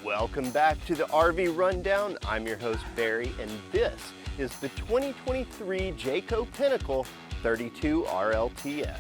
Welcome back to the RV Rundown. I'm your host Barry, and this is the 2023 Jayco Pinnacle 32RLTS.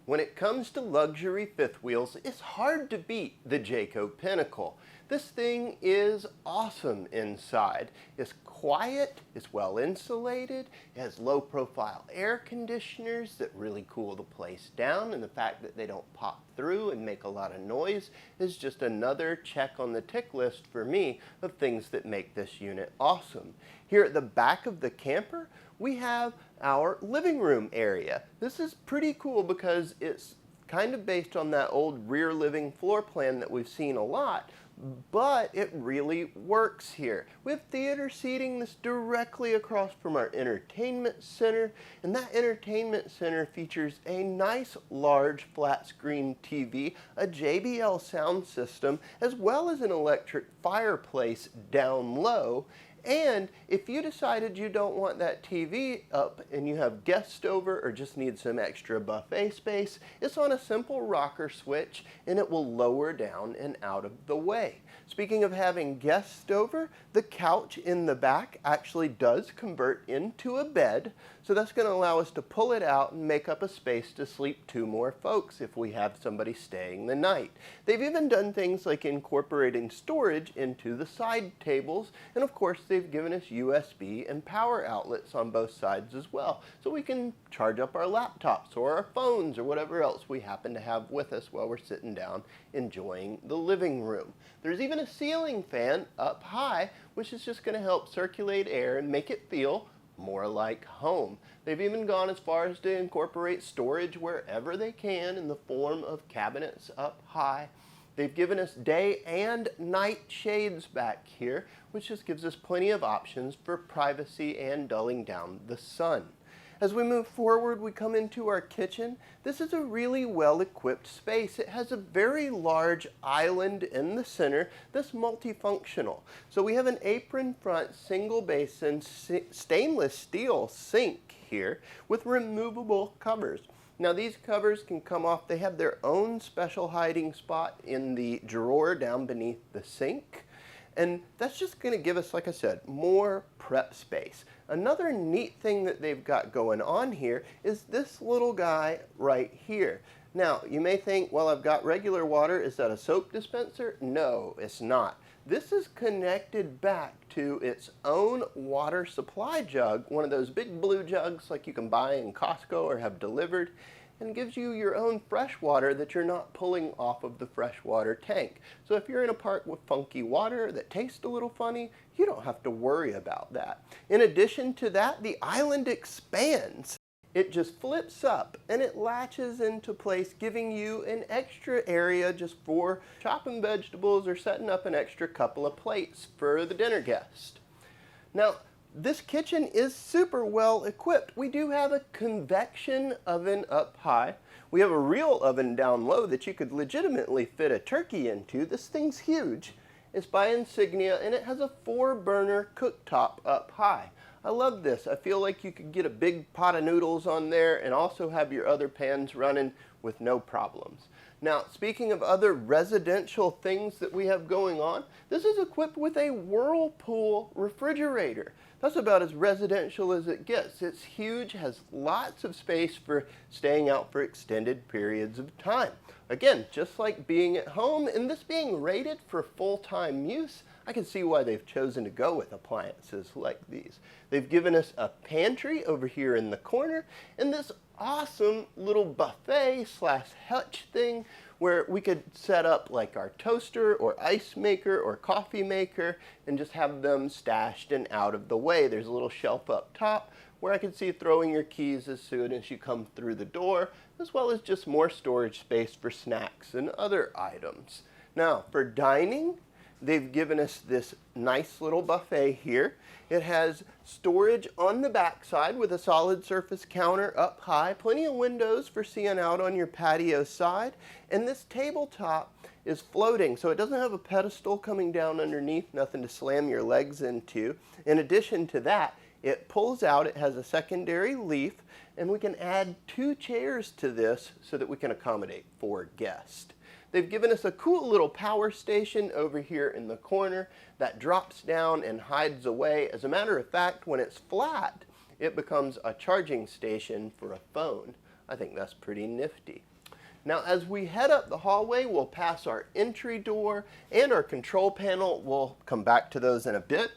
When it comes to luxury fifth wheels, it's hard to beat the Jayco Pinnacle. This thing is awesome inside. It's quiet, it's well insulated, it has low profile air conditioners that really cool the place down, and the fact that they don't pop through and make a lot of noise is just another check on the tick list for me of things that make this unit awesome. Here at the back of the camper, we have our living room area. This is pretty cool because it's kind of based on that old rear living floor plan that we've seen a lot, but it really works here. We have theater seating that's directly across from our entertainment center, and that entertainment center features a nice large flat screen TV, a JBL sound system, as well as an electric fireplace down low. And if you decided you don't want that TV up and you have guests over or just need some extra buffet space, it's on a simple rocker switch and it will lower down and out of the way. Speaking of having guests over, the couch in the back actually does convert into a bed, so that's going to allow us to pull it out and make up a space to sleep two more folks if we have somebody staying the night. They've even done things like incorporating storage into the side tables, and of course they've given us USB and power outlets on both sides as well, so we can charge up our laptops or our phones or whatever else we happen to have with us while we're sitting down enjoying the living room. There's even a ceiling fan up high, which is just going to help circulate air and make it feel more like home. They've even gone as far as to incorporate storage wherever they can in the form of cabinets up high. They've given us day and night shades back here, which just gives us plenty of options for privacy and dulling down the sun. As we move forward, we come into our kitchen. This is a really well-equipped space. It has a very large island in the center that's multifunctional. So we have an apron front single basin stainless steel sink here with removable covers. Now these covers can come off. They have their own special hiding spot in the drawer down beneath the sink. And that's just going to give us, like I said, more prep space. Another neat thing that they've got going on here is this little guy right here. Now, you may think, well, I've got regular water. Is that a soap dispenser? No, it's not. This is connected back to its own water supply jug, one of those big blue jugs like you can buy in Costco or have delivered, and gives you your own fresh water that you're not pulling off of the freshwater tank. So if you're in a park with funky water that tastes a little funny, you don't have to worry about that. In addition to that, the island expands. It just flips up and it latches into place, giving you an extra area just for chopping vegetables or setting up an extra couple of plates for the dinner guest. Now, this kitchen is super well equipped. We do have a convection oven up high. We have a real oven down low that you could legitimately fit a turkey into. This thing's huge. It's by Insignia and it has a 4-burner cooktop up high. I love this. I feel like you could get a big pot of noodles on there and also have your other pans running with no problems. Now, speaking of other residential things that we have going on, this is equipped with a Whirlpool refrigerator. That's about as residential as it gets. It's huge, has lots of space for staying out for extended periods of time. Again, just like being at home, and this being rated for full-time use, I can see why they've chosen to go with appliances like these. They've given us a pantry over here in the corner, and this awesome little buffet slash hutch thing where we could set up like our toaster or ice maker or coffee maker and just have them stashed and out of the way. There's a little shelf up top where I could see throwing your keys as soon as you come through the door, as well as just more storage space for snacks and other items. Now, for dining, they've given us this nice little buffet here. It has storage on the back side with a solid surface counter up high, plenty of windows for seeing out on your patio side, and this tabletop is floating, so it doesn't have a pedestal coming down underneath, nothing to slam your legs into. In addition to that, it pulls out, it has a secondary leaf, and we can add 2 chairs to this so that we can accommodate 4 guests. They've given us a cool little power station over here in the corner that drops down and hides away. As a matter of fact, when it's flat, it becomes a charging station for a phone. I think that's pretty nifty. Now, as we head up the hallway, we'll pass our entry door and our control panel. We'll come back to those in a bit,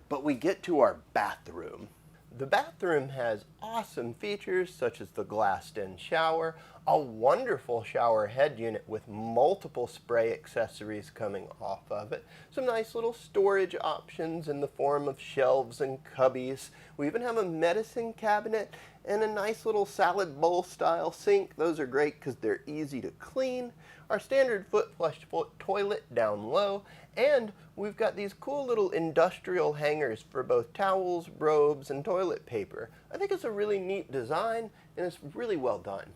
but we get to our bathroom. The bathroom has awesome features such as the glassed-in shower, a wonderful shower head unit with multiple spray accessories coming off of it, some nice little storage options in the form of shelves and cubbies. We even have a medicine cabinet and a nice little salad bowl style sink. Those are great because they're easy to clean. Our standard foot flush toilet down low, and we've got these cool little industrial hangers for both towels, robes, and toilet paper. I think it's a really neat design, and it's really well done.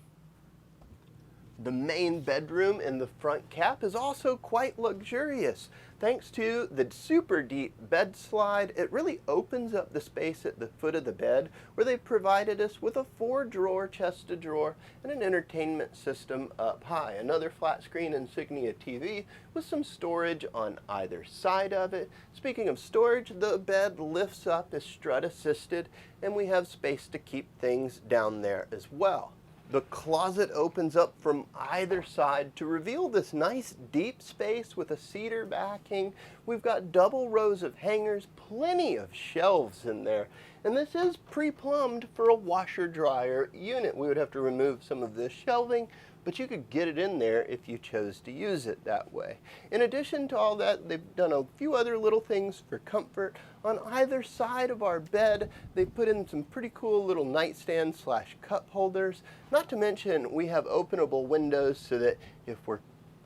The main bedroom in the front cap is also quite luxurious. Thanks to the super deep bed slide, it really opens up the space at the foot of the bed, where they've provided us with a 4-drawer chest of drawer and an entertainment system up high. Another flat screen Insignia TV with some storage on either side of it. Speaking of storage, the bed lifts up, is strut assisted, and we have space to keep things down there as well. The closet opens up from either side to reveal this nice deep space with a cedar backing. We've got double rows of hangers, plenty of shelves in there, and this is pre-plumbed for a washer-dryer unit. We would have to remove some of this shelving, but you could get it in there if you chose to use it that way. In addition to all that, they've done a few other little things for comfort. On either side of our bed, they've put in some pretty cool little nightstand / cup holders. Not to mention, we have openable windows so that if we're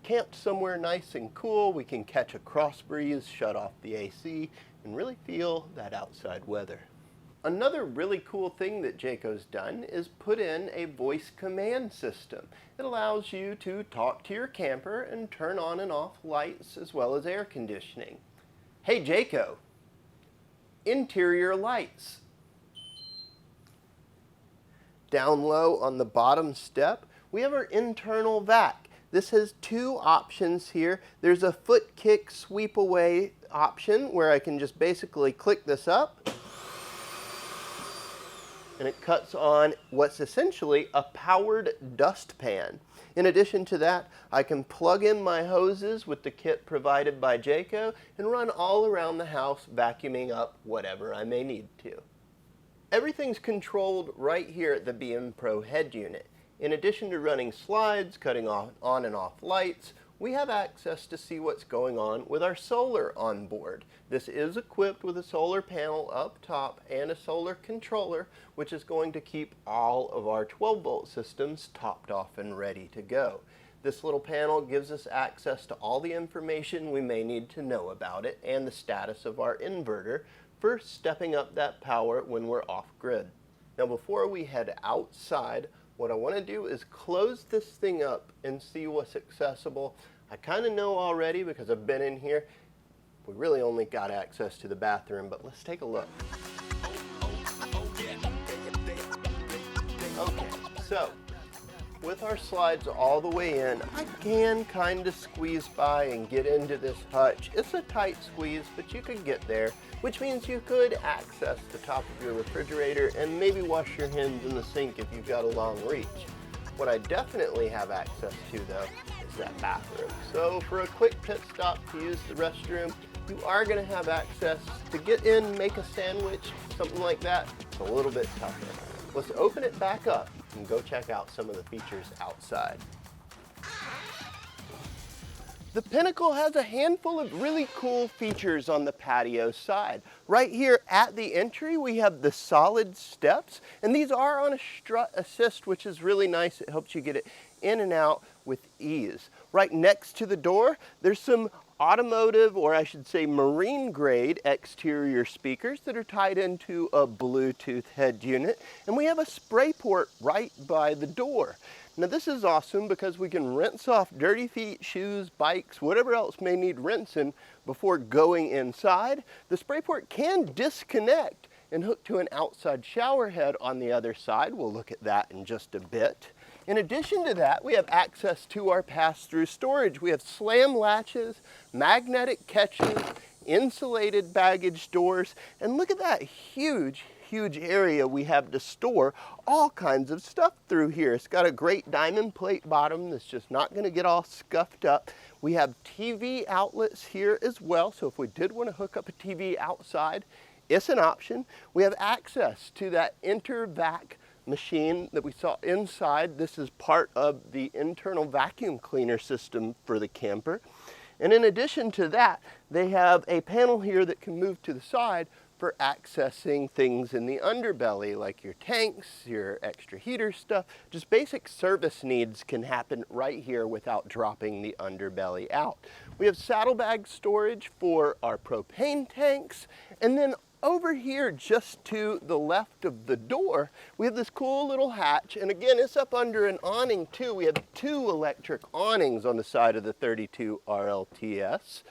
camped somewhere nice and cool, we can catch a cross breeze, shut off the AC, and really feel that outside weather. Another really cool thing that Jayco's done is put in a voice command system. It allows you to talk to your camper and turn on and off lights as well as air conditioning. Hey Jayco, interior lights. Down low on the bottom step, we have our internal vac. This has 2 options here. There's a foot kick sweep away option where I can just basically click this up, and it cuts on what's essentially a powered dustpan. In addition to that, I can plug in my hoses with the kit provided by Jayco and run all around the house vacuuming up whatever I may need to. Everything's controlled right here at the BM Pro head unit. In addition to running slides, cutting on and off lights, we have access to see what's going on with our solar on board. This is equipped with a solar panel up top and a solar controller, which is going to keep all of our 12-volt systems topped off and ready to go. This little panel gives us access to all the information we may need to know about it and the status of our inverter for stepping up that power when we're off-grid. Now, before we head outside, what I want to do is close this thing up and see what's accessible. I kind of know already because I've been in here. We really only got access to the bathroom, but let's take a look. Okay, so with our slides all the way in, I can kind of squeeze by and get into this hutch. It's a tight squeeze, but you could get there, which means you could access the top of your refrigerator and maybe wash your hands in the sink if you've got a long reach. What I definitely have access to, though, is that bathroom. So for a quick pit stop to use the restroom, you are going to have access to get in, make a sandwich, something like that. It's a little bit tougher. Let's open it back up and go check out some of the features outside. The Pinnacle has a handful of really cool features on the patio side. Right here at the entry, we have the solid steps, and these are on a strut assist, which is really nice. It helps you get it in and out with ease. Right next to the door, there's some automotive, or I should say marine grade exterior speakers that are tied into a Bluetooth head unit, and we have a spray port right by the door. Now this is awesome because we can rinse off dirty feet, shoes, bikes, whatever else may need rinsing before going inside. The spray port can disconnect and hook to an outside shower head on the other side. We'll look at that in just a bit. In addition to that, we have access to our pass-through storage. We have slam latches, magnetic catches, insulated baggage doors, and look at that huge area we have to store all kinds of stuff through here. It's got a great diamond plate bottom that's just not going to get all scuffed up. We have TV outlets here as well, so if we did want to hook up a TV outside, it's an option. We have access to that intervac machine that we saw inside. This is part of the internal vacuum cleaner system for the camper. And in addition to that, they have a panel here that can move to the side for accessing things in the underbelly, like your tanks, your extra heater stuff. Just basic service needs can happen right here without dropping the underbelly out. We have saddlebag storage for our propane tanks, and then over here, just to the left of the door, we have this cool little hatch, and again, it's up under an awning too. We have 2 electric awnings on the side of the 32RLTS.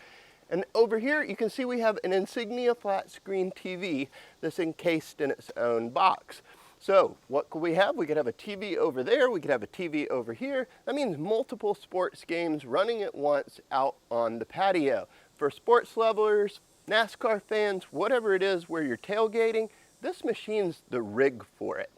And over here, you can see we have an Insignia flat screen TV that's encased in its own box. So what could we have? We could have a TV over there, we could have a TV over here. That means multiple sports games running at once out on the patio. For sports lovers, NASCAR fans, whatever it is where you're tailgating, this machine's the rig for it.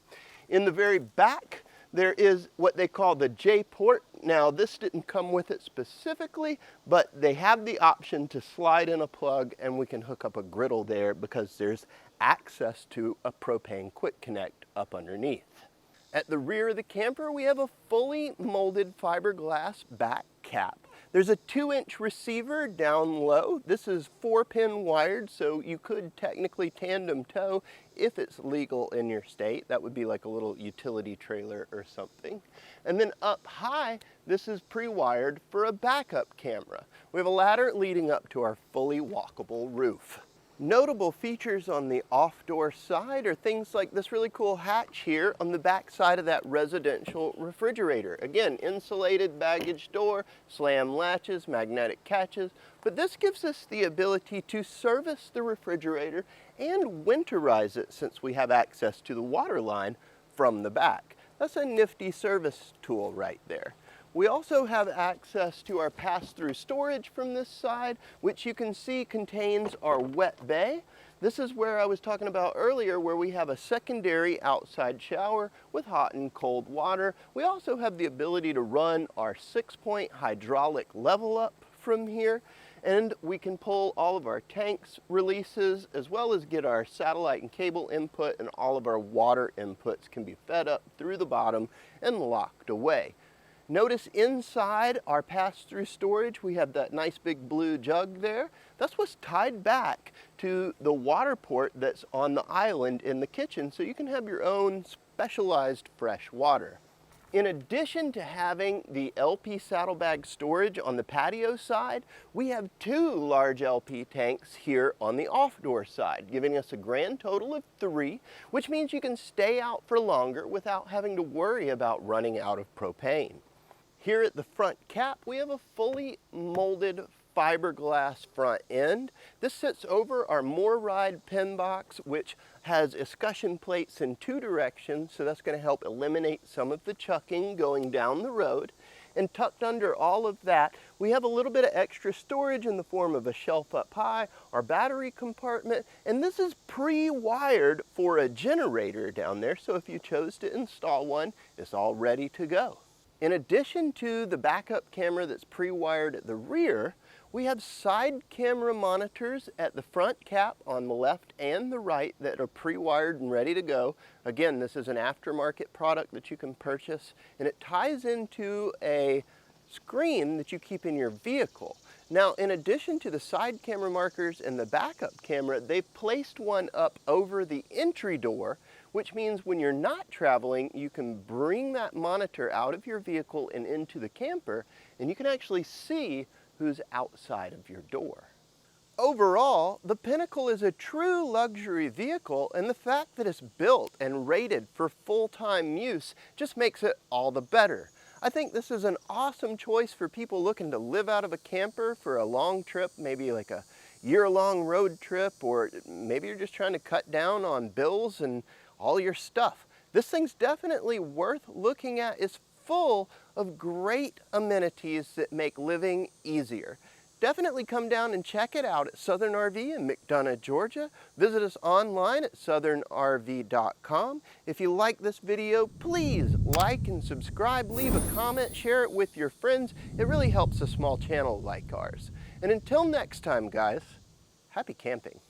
In the very back, there is what they call the J port. Now this didn't come with it specifically, but they have the option to slide in a plug and we can hook up a griddle there because there's access to a propane quick connect up underneath. At the rear of the camper, we have a fully molded fiberglass back cap. There's a 2-inch receiver down low. This is 4-pin wired, so you could technically tandem tow if it's legal in your state. That would be like a little utility trailer or something. And then up high, this is pre-wired for a backup camera. We have a ladder leading up to our fully walkable roof. Notable features on the off-door side are things like this really cool hatch here on the back side of that residential refrigerator. Again, insulated baggage door, slam latches, magnetic catches, but this gives us the ability to service the refrigerator and winterize it since we have access to the water line from the back. That's a nifty service tool right there. We also have access to our pass-through storage from this side, which you can see contains our wet bay. This is where I was talking about earlier, where we have a secondary outside shower with hot and cold water. We also have the ability to run our 6-point hydraulic level up from here, and we can pull all of our tanks releases as well as get our satellite and cable input, and all of our water inputs can be fed up through the bottom and locked away. Notice inside our pass-through storage, we have that nice big blue jug there. That's what's tied back to the water port that's on the island in the kitchen, so you can have your own specialized fresh water. In addition to having the LP saddlebag storage on the patio side, we have 2 large LP tanks here on the off-door side, giving us a grand total of 3, which means you can stay out for longer without having to worry about running out of propane. Here at the front cap, we have a fully molded fiberglass front end. This sits over our More Ride pin box, which has escutcheon plates in 2 directions, so that's going to help eliminate some of the chucking going down the road. And tucked under all of that, we have a little bit of extra storage in the form of a shelf up high, our battery compartment, and this is pre-wired for a generator down there, so if you chose to install one, it's all ready to go. In addition to the backup camera that's pre-wired at the rear, we have side camera monitors at the front cap on the left and the right that are pre-wired and ready to go. Again, this is an aftermarket product that you can purchase, and it ties into a screen that you keep in your vehicle. Now, in addition to the side camera markers and the backup camera, they've placed one up over the entry door, which means when you're not traveling, you can bring that monitor out of your vehicle and into the camper, and you can actually see who's outside of your door. Overall, the Pinnacle is a true luxury vehicle, and the fact that it's built and rated for full-time use just makes it all the better. I think this is an awesome choice for people looking to live out of a camper for a long trip, maybe like a year-long road trip, or maybe you're just trying to cut down on bills and all your stuff. This thing's definitely worth looking at. It's full of great amenities that make living easier. Definitely come down and check it out at Southern RV in McDonough, Georgia. Visit us online at southernrv.com. If you like this video, please like and subscribe, leave a comment, share it with your friends. It really helps a small channel like ours. And until next time, guys, happy camping.